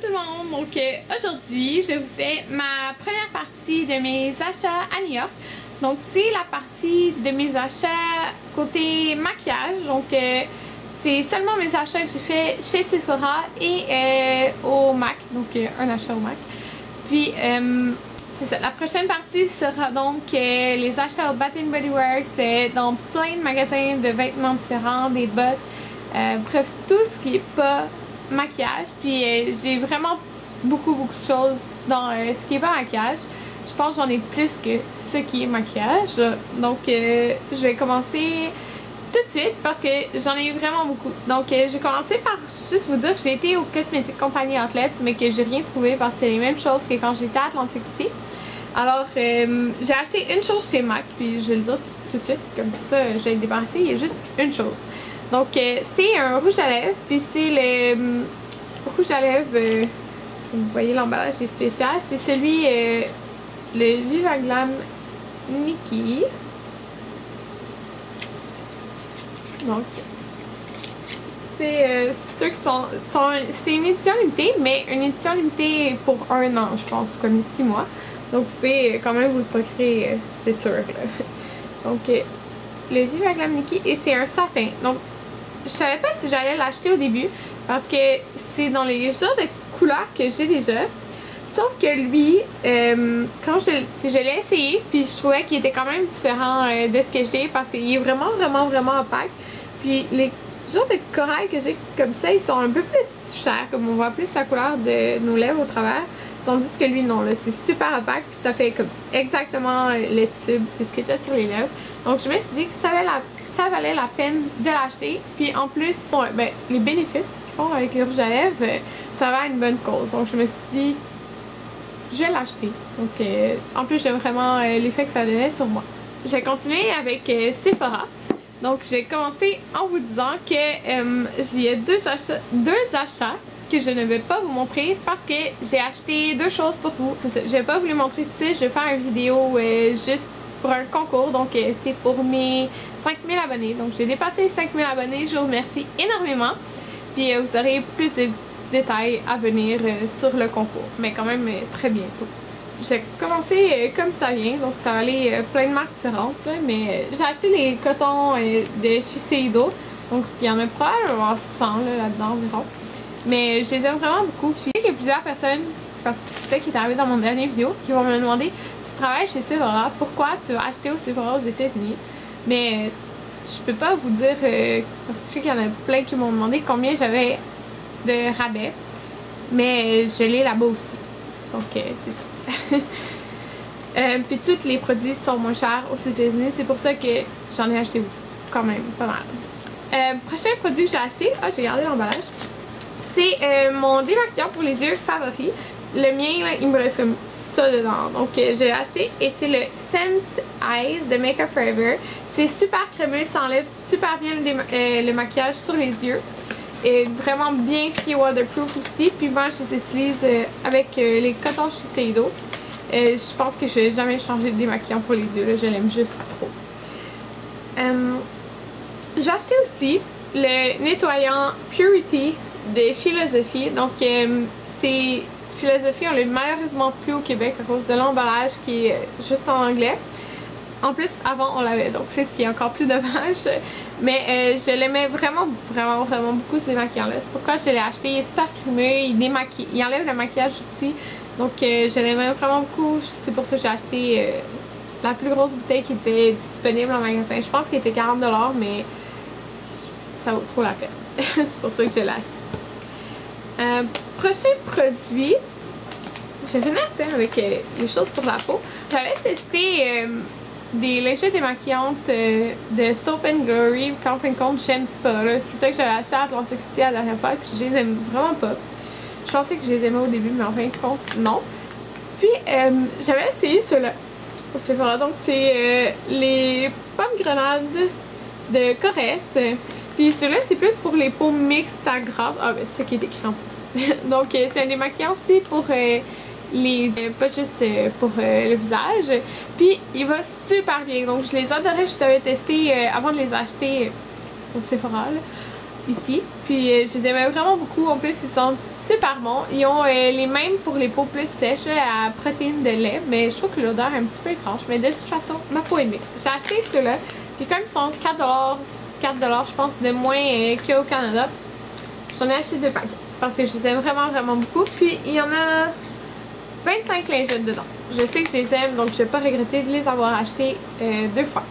tout le monde, donc aujourd'hui je vous fais ma première partie de mes achats à New York. Donc c'est la partie de mes achats côté maquillage, donc c'est seulement mes achats que j'ai fait chez Sephora et au MAC, donc un achat au MAC. Puis c'est ça, la prochaine partie sera donc les achats au Bath & Body Works dans plein de magasins de vêtements différents, des bottes, bref tout ce qui est pas maquillage. Puis j'ai vraiment beaucoup de choses dans ce qui est pas maquillage. Je pense que j'en ai plus que ce qui est maquillage. Donc je vais commencer tout de suite parce que j'en ai vraiment beaucoup. Donc je vais commencer par juste vous dire que j'ai été au Cosmétique Company Outlet mais que j'ai rien trouvé parce que c'est les mêmes choses que quand j'étais à Atlantic City. Alors j'ai acheté une chose chez MAC, puis je vais le dire tout de suite, comme ça je vais le débarrasser. Il y a juste une chose. Donc c'est un rouge à lèvres, puis c'est le rouge à lèvres, vous voyez l'emballage est spécial, c'est celui, le Viva Glam Nikki. Donc c'est ceux qui sont c'est une édition limitée, mais une édition limitée pour 1 an, je pense, comme 6 mois. Donc vous pouvez quand même vous le procurer, c'est sûr. Là. Donc le Viva Glam Nikki, et c'est un satin. Donc je savais pas si j'allais l'acheter au début parce que c'est dans les genres de couleurs que j'ai déjà. Sauf que lui, quand je l'ai essayé, puis je trouvais qu'il était quand même différent de ce que j'ai parce qu'il est vraiment opaque. Puis les genres de corail que j'ai comme ça, ils sont un peu plus chers, comme on voit plus la couleur de nos lèvres au travers. Tandis que lui, non, là, c'est super opaque, puis ça fait comme exactement le tube, c'est ce que tu as sur les lèvres. Donc je me suis dit que ça valait la peine de l'acheter. Puis en plus, ben, les bénéfices qu'ils font avec les rouges à lèvres, ça va à une bonne cause. Donc je me suis dit, je vais l'acheter. Donc en plus, j'aime vraiment l'effet que ça donnait sur moi. Je vais continuer avec Sephora. Donc je vais commencer en vous disant que j'ai deux achats que je ne vais pas vous montrer parce que j'ai acheté 2 choses pour vous. C'est ça, je vais pas vous les montrer tout de suite. Je vais faire une vidéo juste pour un concours. Donc c'est pour mes 5000 abonnés. Donc j'ai dépassé les 5000 abonnés. Je vous remercie énormément. Puis vous aurez plus de détails à venir sur le concours. Mais quand même très bientôt. Je vais commencer comme ça vient. Donc ça va aller plein de marques différentes. Là, mais j'ai acheté les cotons de Shiseido. Donc il y en a probablement 100 là-dedans environ. Mais je les aime vraiment beaucoup. Puis il y a plusieurs personnes, parce que c'est ça qui est arrivé dans mon dernière vidéo, qui vont me demander: tu travailles chez Sephora, pourquoi tu vas acheter au Sephora aux États-Unis? Mais je peux pas vous dire, parce que je sais qu'il y en a plein qui m'ont demandé combien j'avais de rabais. Mais je l'ai là-bas aussi. Donc c'est ça. Puis tous les produits sont moins chers aux États-Unis. C'est pour ça que j'en ai acheté quand même pas mal. Prochain produit que j'ai acheté, j'ai gardé l'emballage. C'est mon démaquillant pour les yeux favori. Le mien, là, il me reste comme ça dedans. Donc, je l'ai acheté et c'est le Sense Eyes de Make Up Forever. C'est super crémeux, ça enlève super bien le maquillage sur les yeux. Et vraiment bien ski waterproof aussi. Puis moi, je les utilise avec les cotons Shiseido. Je pense que je n'ai jamais changé de démaquillant pour les yeux. Là. Je l'aime juste trop. J'ai acheté aussi le nettoyant Purity de Philosophy. Donc c'est Philosophy, on l'a malheureusement plus au Québec à cause de l'emballage qui est juste en anglais. En plus avant on l'avait, donc c'est ce qui est encore plus dommage. Mais je l'aimais vraiment beaucoup ce démaquillant là. C'est pourquoi je l'ai acheté. Il est super crémeux, il enlève le maquillage aussi. Donc je l'aimais vraiment beaucoup. C'est pour ça que j'ai acheté la plus grosse bouteille qui était disponible en magasin. Je pense qu'il était 40$, mais ça vaut trop la peine. C'est pour ça que je l'ai acheté. Prochain produit, je vais finir avec les choses pour la peau. J'avais testé des lingettes démaquillantes de Soap & Glory, qu'en fin de compte j'aime pas. C'est ça que j'avais acheté à Atlantic City la dernière fois, puis je les aime vraiment pas. Je pensais que je les aimais au début, mais en fin de compte non. Puis j'avais essayé ceux-là au Sephora. Donc c'est les pommes grenades de Corès. Puis celui-là, c'est plus pour les peaux mixtes à graves. Ah, ben c'est ça qui est écrit en plus. Donc, c'est un démaquillant aussi pour pas juste pour le visage. Puis, il va super bien. Donc, je les adorais. Je savais tester avant de les acheter au Sephora. ici. Puis je les aimais vraiment beaucoup. En plus, ils sont super bons. Ils ont les mêmes pour les peaux plus sèches là, à protéines de lait. Mais je trouve que l'odeur est un petit peu étrange. Mais de toute façon, ma peau est mixte. J'ai acheté ceux-là. Puis comme ils sont 4$, je pense, de moins qu'il y a au Canada, j'en ai acheté 2 paquets. Parce que je les aime vraiment, vraiment beaucoup. Puis il y en a 25 lingettes dedans. Je sais que je les aime, donc je vais pas regretter de les avoir achetés 2 fois.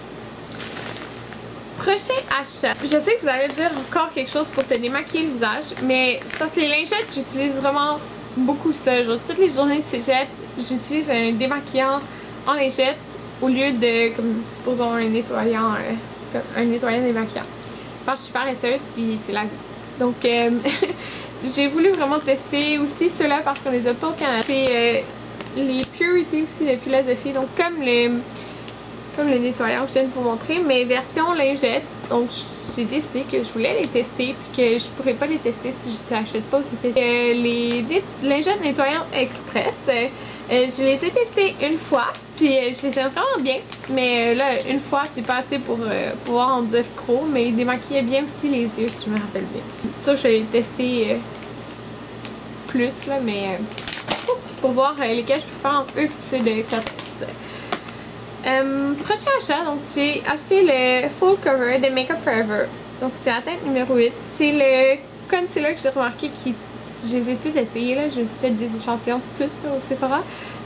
Prochain achat. Je sais que vous allez dire encore quelque chose pour te démaquiller le visage, mais c'est parce que les lingettes, j'utilise vraiment beaucoup ça. Genre, toutes les journées de cégep, j'utilise un démaquillant en lingette au lieu de, comme supposons, un nettoyant démaquillant. Parce que je suis paresseuse, puis c'est la vie. Donc, j'ai voulu vraiment tester aussi ceux-là parce qu'on les a pas au Canada. C'est les Purity aussi de Philosophy, donc comme le nettoyant que je viens de vous montrer, mais version lingette. Donc j'ai décidé que je voulais les tester puis que je pourrais pas les tester si je les achète pas aux États-Unis. Les lingettes nettoyantes express, je les ai testées une fois puis je les aime vraiment bien, mais là une fois c'est pas assez pour pouvoir en dire gros, mais ils démaquillaient bien aussi les yeux si je me rappelle bien. Ça je vais tester plus là, mais pour voir lesquels je préfère entre eux et ceux de Cotex. Prochain achat, donc j'ai acheté le Full Cover de Make Up Forever. Donc c'est la teinte numéro 8. C'est le concealer que j'ai remarqué qui. Je les ai tous essayés là, je me suis fait des échantillons toutes au Sephora.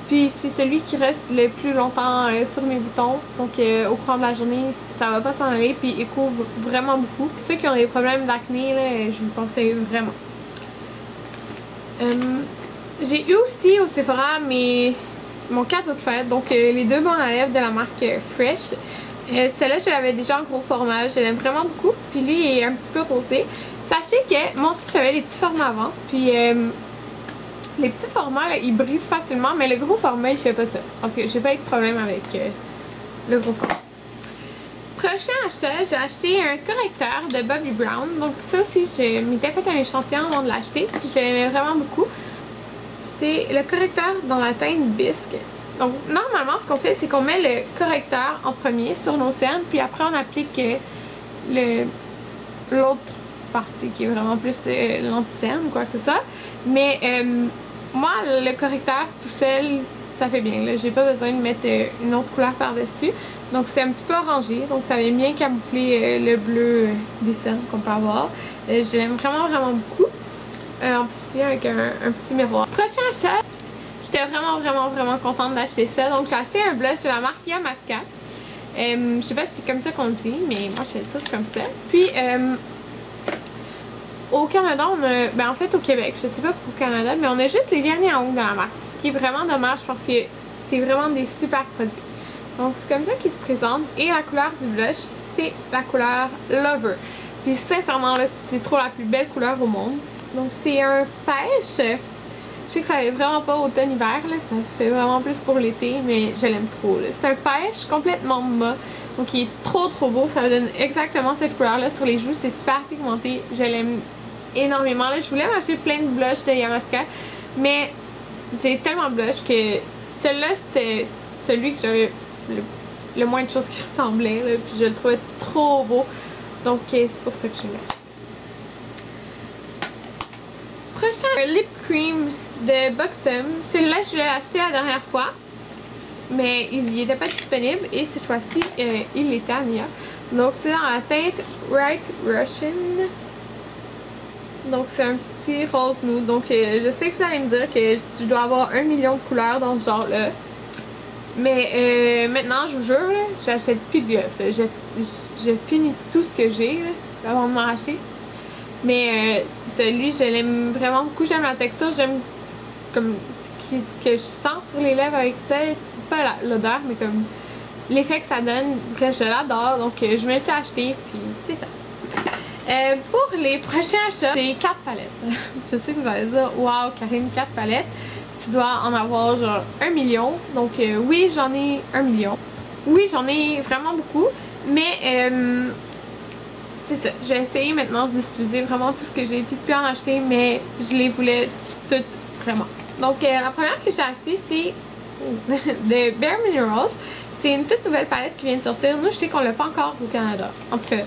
Puis c'est celui qui reste le plus longtemps sur mes boutons. Donc au cours de la journée, ça va pas s'en aller. Puis il couvre vraiment beaucoup. Ceux qui ont des problèmes d'acné, je vous conseille vraiment. J'ai eu aussi au Sephora mon cadeau de fête, donc les 2 baumes à lèvres de la marque Fresh. Celle-là, je l'avais déjà en gros format, je l'aime vraiment beaucoup. Puis lui, il est un petit peu rosé. Sachez que moi aussi, j'avais les petits formats avant. Puis les petits formats, là, ils brisent facilement, mais le gros format, il fait pas ça. En tout cas, j'ai pas eu de problème avec le gros format. Prochain achat, j'ai acheté un correcteur de Bobbi Brown. Donc ça aussi, je m'étais fait un échantillon avant de l'acheter. Puis je l'aimais vraiment beaucoup. C'est le correcteur dans la teinte bisque. Donc normalement ce qu'on fait c'est qu'on met le correcteur en premier sur nos cernes, puis après on applique l'autre partie qui est vraiment plus l'anti-cerne ou quoi que ce soit. Mais moi le correcteur tout seul ça fait bien. J'ai pas besoin de mettre une autre couleur par dessus. Donc c'est un petit peu orangé, donc ça vient bien camoufler le bleu des cernes qu'on peut avoir. Je l'aime vraiment vraiment beaucoup. En plus avec un petit miroir. Prochain achat, j'étais vraiment contente d'acheter ça. Donc j'ai acheté un blush de la marque Yamaska. Je sais pas si c'est comme ça qu'on le dit, mais moi je fais le titre comme ça. Puis au Canada, en fait au Québec, je sais pas pour le Canada, mais on a juste les vernis en haut de la marque. Ce qui est vraiment dommage parce que c'est vraiment des super produits. Donc c'est comme ça qu'ils se présentent. Et la couleur du blush, c'est la couleur Lover. Puis sincèrement là, c'est trop la plus belle couleur au monde. Donc c'est un pêche. Je sais que ça fait vraiment pas automne-hiver, ça fait vraiment plus pour l'été, mais je l'aime trop. C'est un pêche complètement mat. Donc il est trop beau. Ça me donne exactement cette couleur là sur les joues. C'est super pigmenté. Je l'aime énormément. Là, je voulais m'acheter plein de blushs de Yamaska, mais j'ai tellement de blushs que celui-là c'était celui que j'avais le moins de choses qui ressemblaient. Là, puis je le trouvais trop beau. Donc c'est pour ça que je l'ai acheté. Prochain lip cream de Buxom. Celui-là, je l'ai acheté la dernière fois, mais il n'était pas disponible et cette fois-ci, il était à New York. Donc, c'est dans la teinte White Russian. Donc, c'est un petit rose nude. Donc, je sais que vous allez me dire que je dois avoir 1 million de couleurs dans ce genre-là. Mais maintenant, je vous jure, j'achète plus de gloss. Je finis tout ce que j'ai avant de m'en racheter. Mais celui, je l'aime vraiment beaucoup. J'aime la texture, j'aime comme ce que je sens sur les lèvres avec ça. Pas l'odeur, mais comme l'effet que ça donne. Bref, je l'adore. Donc, je me suis acheté, puis c'est ça. Pour les prochains achats, c'est 4 palettes. Je sais que vous allez dire, waouh, Karine, 4 palettes. Tu dois en avoir genre 1 million. Donc, oui, j'en ai 1 million. Oui, j'en ai vraiment beaucoup. Mais, c'est ça, je vais essayer maintenant d'utiliser vraiment tout ce que j'ai pu en acheter, mais je les voulais toutes vraiment. Donc la première que j'ai achetée, c'est de Bare Minerals. C'est une toute nouvelle palette qui vient de sortir. Nous, je sais qu'on l'a pas encore au Canada. En tout cas,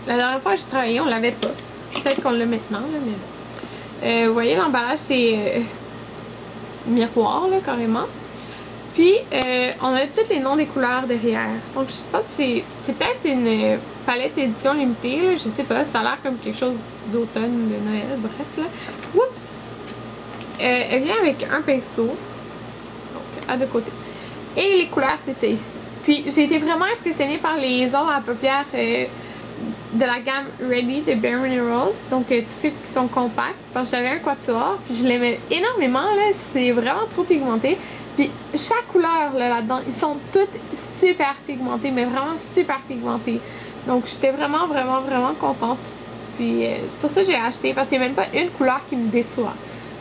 La dernière fois que j'ai travaillé, on l'avait pas. Peut-être qu'on l'a maintenant, là, mais bon. Vous voyez, l'emballage, c'est miroir, là, carrément. Puis, on a tous les noms des couleurs derrière. Donc, je pense que c'est peut-être une palette édition limitée, là, je sais pas. Ça a l'air comme quelque chose d'automne, de Noël, bref, là. Oups! Elle vient avec un pinceau. Donc, à deux côtés. Et les couleurs, c'est ça ici. Puis, j'ai été vraiment impressionnée par les ombres à paupières de la gamme Ready de Bare Minerals. Donc, tous ceux qui sont compacts. Parce que j'avais un quatuor, puis je l'aimais énormément, là. C'est vraiment trop pigmenté. Puis, chaque couleur là-dedans, ils sont toutes super pigmentées, mais vraiment super pigmentées. Donc, j'étais vraiment, vraiment, vraiment contente. Puis, c'est pour ça que j'ai acheté, parce qu'il n'y a même pas une couleur qui me déçoit.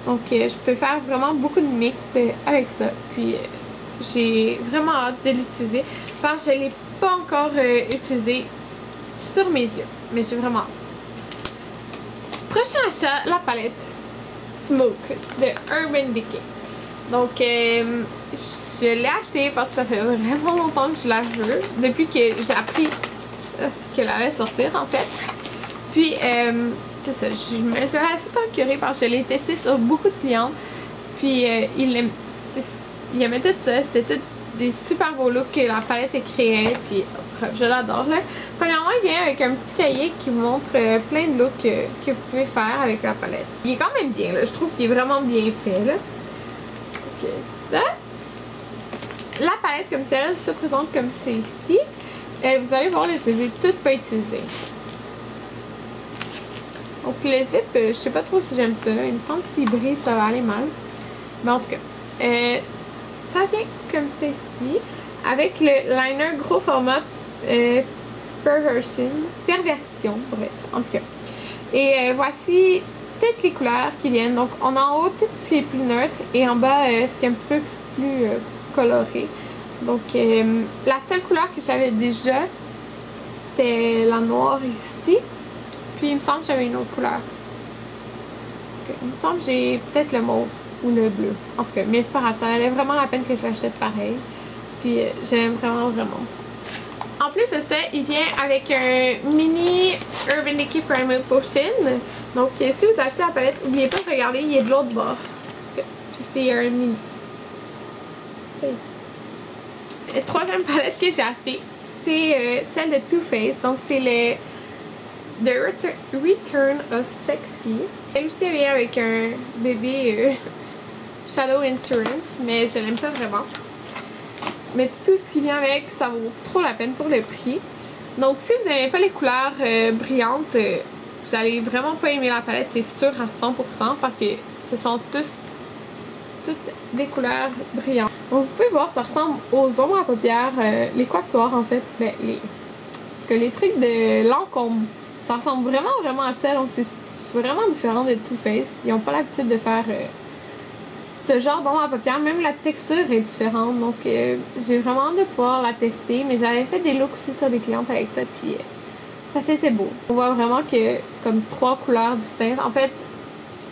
Donc, je peux faire vraiment beaucoup de mixtes avec ça. Puis, j'ai vraiment hâte de l'utiliser. Parce que je ne l'ai pas encore utilisé sur mes yeux. Mais j'ai vraiment hâte. Prochain achat, la palette Smoke de Urban Decay. Donc, je l'ai acheté parce que ça fait vraiment longtemps que je la veux. Depuis que j'ai appris qu'elle allait sortir, en fait. Puis, c'est ça, je me suis super curieuse parce que je l'ai testé sur beaucoup de clients. Puis, ils aimaient tout ça. C'était tout des super beaux looks que la palette est créée. Puis, bref, je l'adore. Premièrement, il vient avec un petit cahier qui vous montre plein de looks que vous pouvez faire avec la palette. Il est quand même bien, là. Je trouve qu'il est vraiment bien fait, là. Donc, ça. La palette comme telle se présente comme c'est ici. Vous allez voir, là, je les ai toutes pas utilisées. Donc le zip, je sais pas trop si j'aime ça. Il me semble que s'il brise, ça va aller mal. Mais en tout cas, ça vient comme ça ici. Avec le liner gros format Perversion, bref, en tout cas. Et voici toutes les couleurs qui viennent. Donc on a en haut tout ce qui est plus neutre et en bas ce qui est un petit peu plus coloré. Donc la seule couleur que j'avais déjà, c'était la noire ici. Puis il me semble que j'avais une autre couleur. Okay. Il me semble que j'ai peut-être le mauve ou le bleu. En tout cas, mais c'est pas grave, ça valait vraiment la peine que je l'achète pareil. Puis j'aime vraiment, vraiment. En plus de ça, il vient avec un mini Urban Decay Primer Potion. Donc si vous achetez la palette, n'oubliez pas de regarder, il est de l'autre bord. Okay. Puis c'est un mini. La troisième palette que j'ai achetée, c'est celle de Too Faced. Donc c'est le The Return of Sexy. Elle aussi vient avec un bébé Shadow Insurance, mais je l'aime pas vraiment. Mais tout ce qui vient avec, ça vaut trop la peine pour le prix. Donc si vous n'aimez pas les couleurs brillantes, vous allez vraiment pas aimer la palette, c'est sûr à 100% parce que ce sont toutes des couleurs brillantes. Donc vous pouvez voir, ça ressemble aux ombres à paupières, les quatuors en fait, ben, les trucs de Lancôme. Ça ressemble vraiment, vraiment à ça, donc c'est vraiment différent de Too Faced. Ils n'ont pas l'habitude de faire ce genre d'ombre à paupières, même la texture est différente, donc j'ai vraiment hâte de pouvoir la tester, mais j'avais fait des looks aussi sur des clientes avec ça, puis ça c'est beau. On voit vraiment que comme 3 couleurs distinctes, en fait,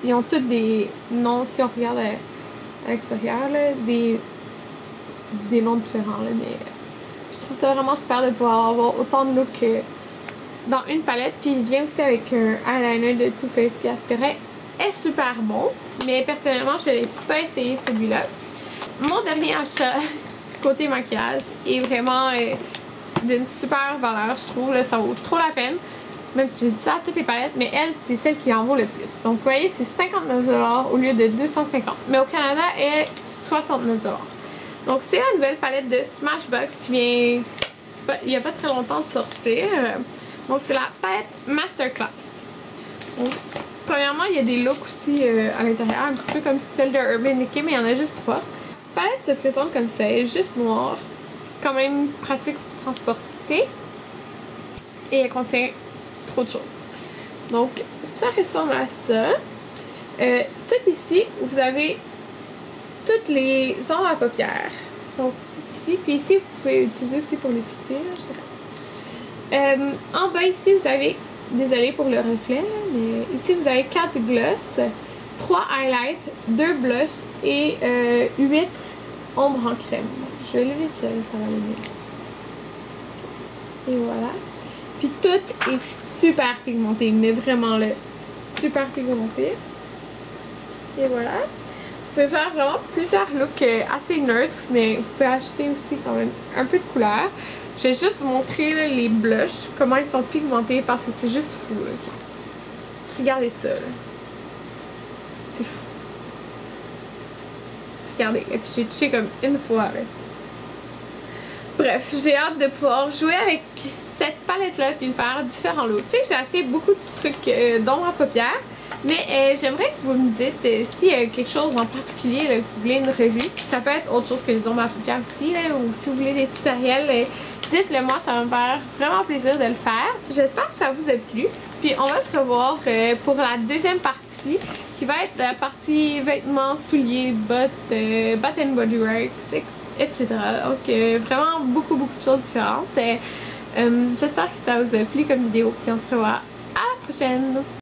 ils ont toutes des noms, si on regarde à l'extérieur, des noms différents, là, mais je trouve ça vraiment super de pouvoir avoir autant de looks dans une palette. Puis il vient aussi avec un eyeliner de Too Faced qui aspirait est super bon, mais personnellement je ne l'ai pas essayé celui-là. Mon dernier achat côté maquillage est vraiment d'une super valeur, je trouve, là, ça vaut trop la peine, même si j'ai dit ça à toutes les palettes, mais elle c'est celle qui en vaut le plus. Donc vous voyez, c'est 59$ au lieu de 250$, mais au Canada elle est 69$. Donc c'est la nouvelle palette de Smashbox qui vient il n'y a pas très longtemps de sortir. Donc c'est la palette Masterclass. Donc premièrement, il y a des looks aussi à l'intérieur, un petit peu comme celle de Urban Decay, mais il y en a juste 3. La palette se présente comme ça, elle est juste noire, quand même pratique pour transporter, et elle contient trop de choses. Donc ça ressemble à ça. Tout ici, vous avez toutes les ombres à paupières. Donc ici, puis ici vous pouvez utiliser aussi pour les sourcils, je dirais. En bas ici vous avez, désolée pour le reflet, mais ici vous avez 4 gloss, 3 highlights, 2 blushs et 8 ombres en crème. Je vais lever ça, ça va aller mieux. Et voilà. Puis tout est super pigmenté, mais vraiment là, super pigmenté. Et voilà. Vous pouvez faire vraiment plusieurs looks assez neutres, mais vous pouvez acheter aussi quand même un peu de couleur. Je vais juste vous montrer là, les blushs, comment ils sont pigmentés parce que c'est juste fou. Là. Regardez ça. C'est fou. Regardez. Et puis j'ai touché comme une fois. Là. Bref, j'ai hâte de pouvoir jouer avec cette palette-là puis me faire différents looks. Tu sais, j'ai acheté beaucoup de trucs d'ombre à paupières. Mais j'aimerais que vous me dites s'il y a quelque chose en particulier là, que vous voulez une revue. Ça peut être autre chose que les ombres à paupières aussi. Là, ou si vous voulez des tutoriels, dites-le moi, ça va me faire vraiment plaisir de le faire. J'espère que ça vous a plu. Puis on va se revoir pour la deuxième partie qui va être la partie vêtements, souliers, bottes, Bath and Body Works, etc. Donc vraiment beaucoup de choses différentes. J'espère que ça vous a plu comme vidéo. Puis on se revoit à la prochaine.